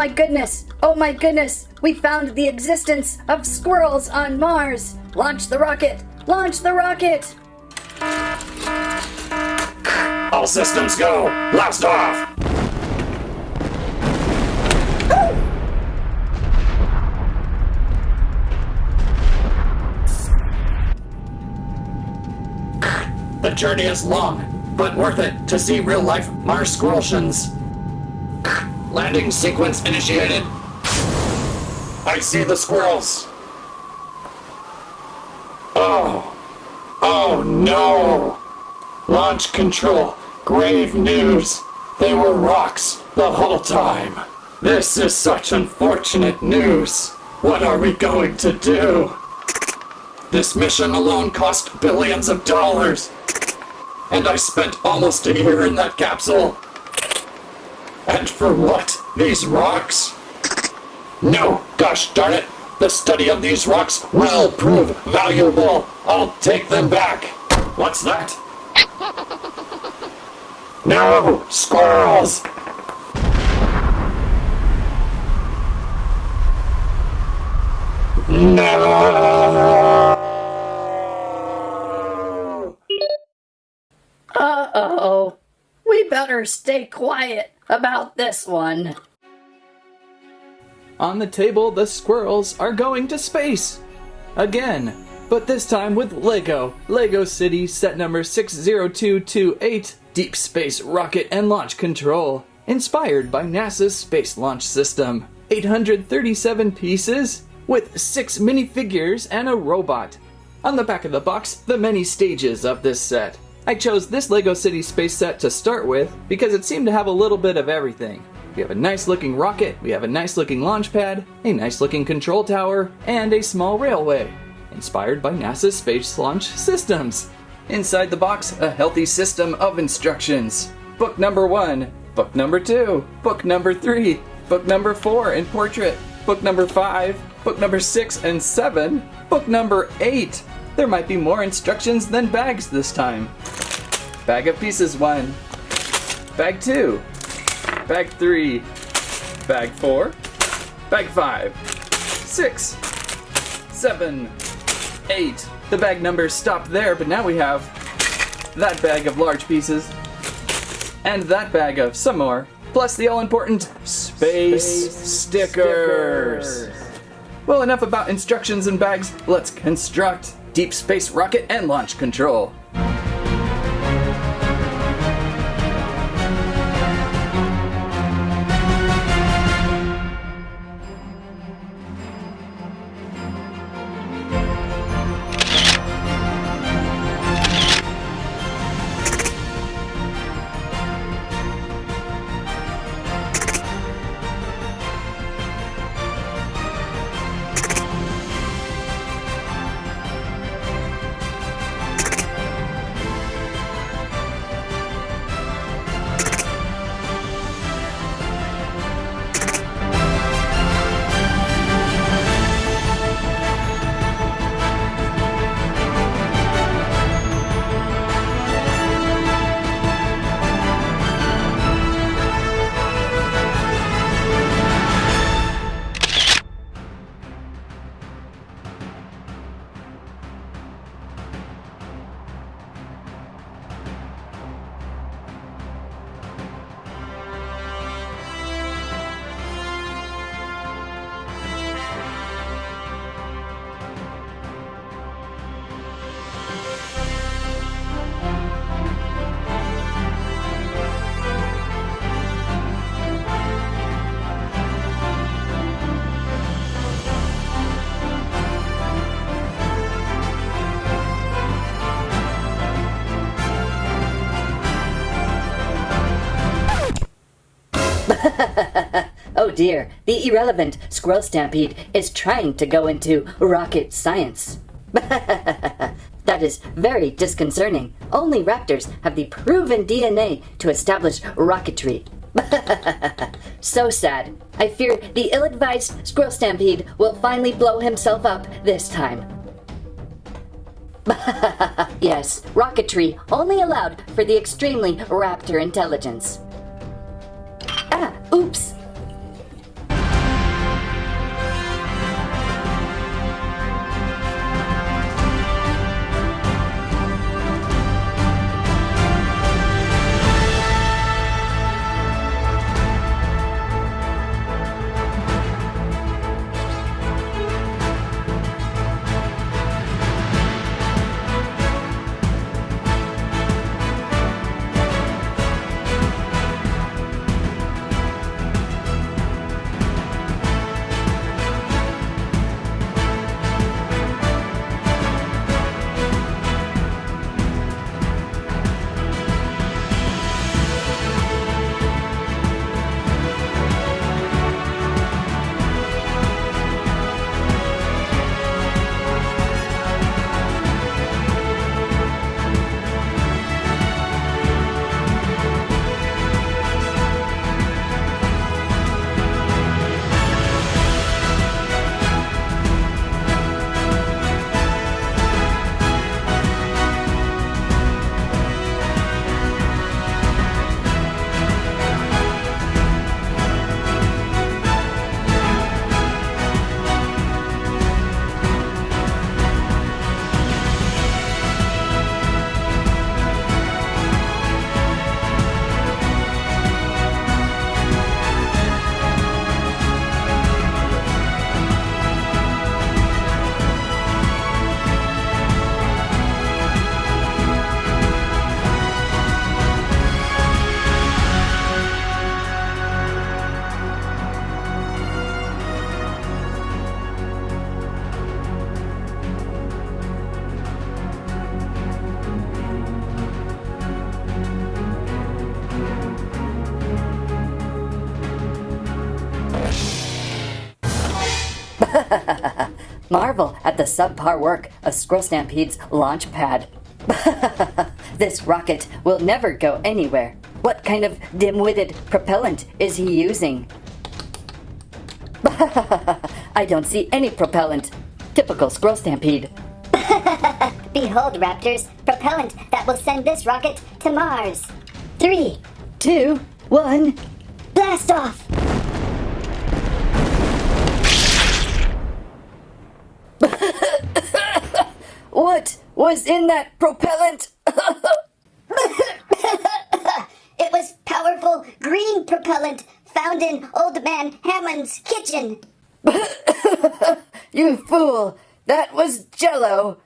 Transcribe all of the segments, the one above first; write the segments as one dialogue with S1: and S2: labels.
S1: my goodness! Oh my goodness! We found the existence of squirrels on Mars! Launch the rocket! Launch the rocket!
S2: All systems go! Blast off! The journey is long, but worth it to see real-life Mars squirreltions. Landing sequence initiated. I see the squirrels. Oh no! Launch control. Grave news. They were rocks the whole time. This is such unfortunate news. What are we going to do? This mission alone cost billions of dollars. And I spent almost a year in that capsule. And for what? These rocks? No, gosh darn it. The study of these rocks will prove valuable. I'll take them back. What's that? No, squirrels! No!
S1: Uh-oh. We better stay quiet about this one.
S3: On the table, the squirrels are going to space! Again, but this time with LEGO City set number 60228, Deep Space Rocket and Launch Control, inspired by NASA's Space Launch System. 837 pieces, with 6 minifigures and a robot. On the back of the box, the many stages of this set. I chose this LEGO City space set to start with because it seemed to have a little bit of everything. We have a nice looking rocket, we have a nice looking launch pad, a nice looking control tower, and a small railway, inspired by NASA's Space Launch Systems. Inside the box, a healthy system of instructions. Book number 1, book number 2, book number 3, book number 4 in portrait, book number 5, book number 6 and 7, book number 8. There might be more instructions than bags this time. Bag of pieces 1, bag 2, bag 3, bag 4, bag 5, 6, 7, 8. The bag numbers stop there, but now we have that bag of large pieces and that bag of some more, plus the all-important space stickers. Well, enough about instructions and bags. Let's construct Deep Space Rocket and Launch Control.
S1: Oh dear, the irrelevant Squirrel Stampede is trying to go into rocket science. That is very disconcerting. Only raptors have the proven DNA to establish rocketry. So sad. I fear the ill-advised Squirrel Stampede will finally blow himself up this time. Yes, rocketry only allowed for the extremely raptor intelligence. Ah, oops. Marvel at the subpar work of Squirrel Stampede's launch pad. This rocket will never go anywhere. What kind of dim-witted propellant is he using? I don't see any propellant. Typical Squirrel Stampede.
S4: Behold, Raptors, propellant that will send this rocket to Mars. 3,
S1: 2, 1.
S4: blast off!
S1: What was in that propellant?
S4: It was powerful green propellant found in Old Man Hammond's kitchen.
S1: You fool! That was Jello!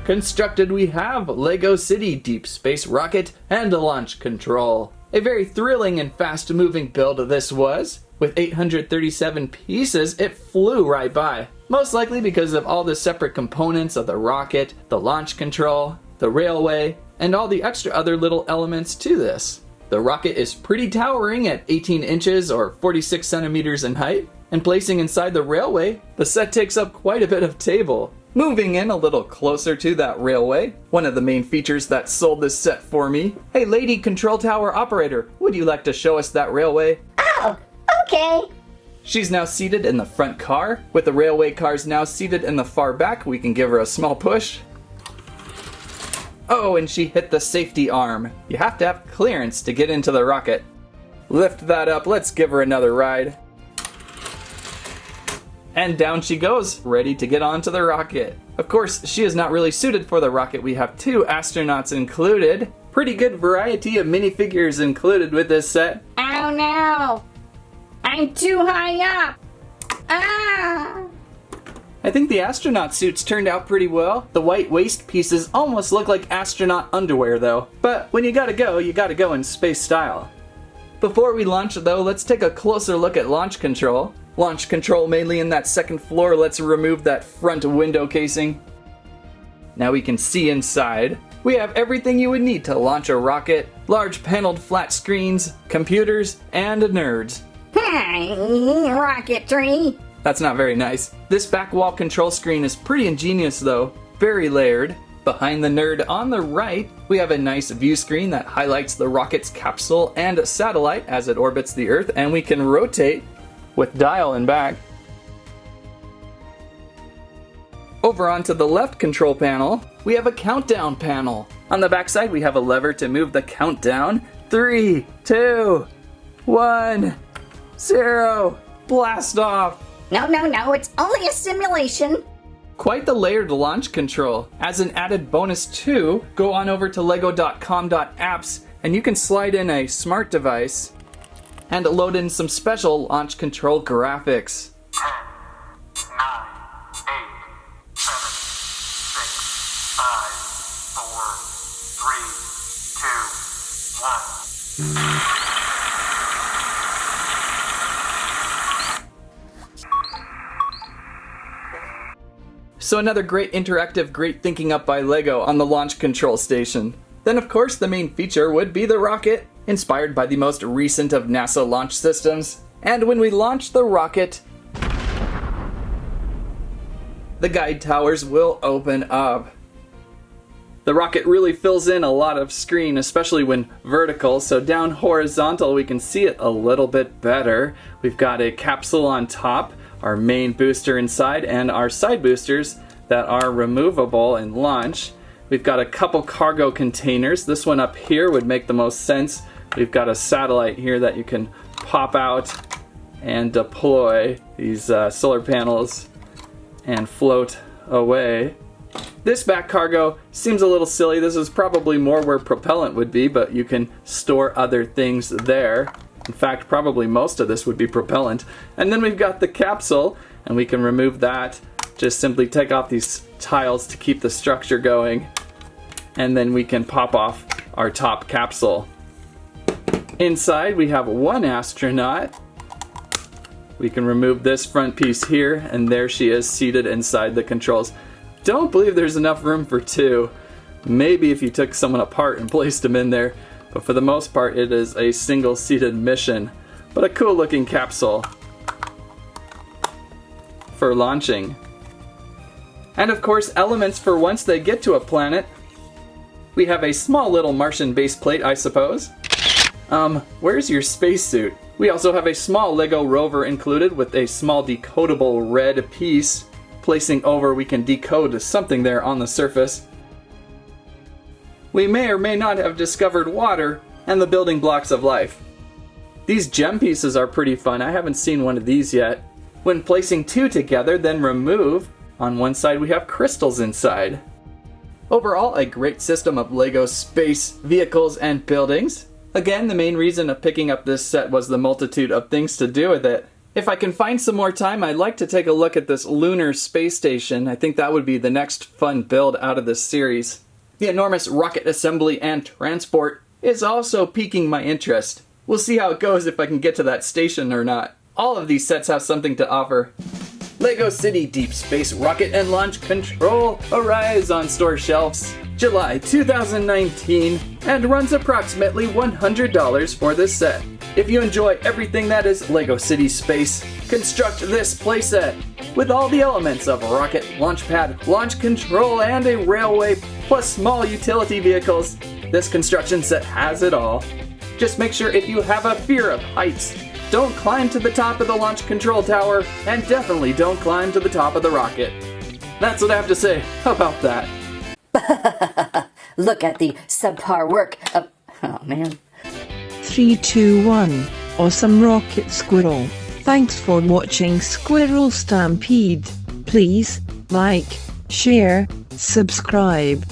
S3: Constructed, we have LEGO City Deep Space Rocket and a Launch Control. A very thrilling and fast-moving build this was. With 837 pieces, it flew right by. Most likely because of all the separate components of the rocket, the launch control, the railway, and all the extra other little elements to this. The rocket is pretty towering at 18 inches or 46 centimeters in height, and placing inside the railway, the set takes up quite a bit of table. Moving in a little closer to that railway, one of the main features that sold this set for me. Hey lady control tower operator, would you like to show us that railway?
S4: Oh, okay.
S3: She's now seated in the front car. With the railway cars now seated in the far back, we can give her a small push. Oh, and she hit the safety arm. You have to have clearance to get into the rocket. Lift that up, let's give her another ride. And down she goes, ready to get onto the rocket. Of course, she is not really suited for the rocket. We have 2 astronauts included. Pretty good variety of minifigures included with this set.
S5: Oh no! I'm too high up! Ah!
S3: I think the astronaut suits turned out pretty well. The white waist pieces almost look like astronaut underwear though. But when you gotta go in space style. Before we launch though, let's take a closer look at launch control. Launch control mainly in that second floor. Let's remove that front window casing. Now we can see inside. We have everything you would need to launch a rocket. Large paneled flat screens, computers, and nerds.
S5: Hi, rocketry!
S3: That's not very nice. This back wall control screen is pretty ingenious though. Very layered. Behind the nerd on the right, we have a nice view screen that highlights the rocket's capsule and satellite as it orbits the Earth, and we can rotate with dial and back. Over onto the left control panel, we have a countdown panel. On the back side, we have a lever to move the countdown. 3, 2, 1, 0. Blast off!
S5: No, it's only a simulation.
S3: Quite the layered launch control. As an added bonus too, go on over to lego.com.apps and you can slide in a smart device and load in some special launch control graphics.
S6: 10, 9, 8, 7, 6, 5, 4, 3, 2, 1.
S3: So another great interactive, great thinking up by LEGO on the launch control station. Then of course the main feature would be the rocket, inspired by the most recent of NASA launch systems. And when we launch the rocket, the guide towers will open up. The rocket really fills in a lot of screen, especially when vertical, so down horizontal we can see it a little bit better. We've got a capsule on top, our main booster inside, and our side boosters that are removable in launch. We've got a couple cargo containers. This one up here would make the most sense. We've got a satellite here that you can pop out and deploy these solar panels and float away. This back cargo seems a little silly. This is probably more where propellant would be, but you can store other things there. In fact, probably most of this would be propellant. And then we've got the capsule, and we can remove that. Just simply take off these tiles to keep the structure going. And then we can pop off our top capsule. Inside, we have one astronaut. We can remove this front piece here, and there she is seated inside the controls. Don't believe there's enough room for two. Maybe if you took someone apart and placed them in there. But for the most part, it is a single-seated mission. But a cool-looking capsule for launching. And of course, elements for once they get to a planet. We have a small little Martian base plate, I suppose. Where's your spacesuit? We also have a small LEGO rover included with a small decodable red piece. Placing over, we can decode something there on the surface. We may or may not have discovered water and the building blocks of life. These gem pieces are pretty fun. I haven't seen one of these yet. When placing two together, then remove, on one side we have crystals inside. Overall, a great system of LEGO space, vehicles, and buildings. Again, the main reason of picking up this set was the multitude of things to do with it. If I can find some more time, I'd like to take a look at this lunar space station. I think that would be the next fun build out of this series. The enormous rocket assembly and transport is also piquing my interest. We'll see how it goes if I can get to that station or not. All of these sets have something to offer. LEGO City Deep Space Rocket and Launch Control arrives on store shelves July 2019 and runs approximately $100 for this set. If you enjoy everything that is LEGO City Space, construct this playset with all the elements of rocket, launch pad, launch control, and a railway, plus small utility vehicles. This construction set has it all. Just make sure if you have a fear of heights, don't climb to the top of the launch control tower, and definitely don't climb to the top of the rocket. That's what I have to say about that.
S1: Look at the subpar work of... Oh, man.
S7: 3, 2, 1. Awesome rocket squirrel. Thanks for watching Squirrel Stampede. Please like, share, subscribe.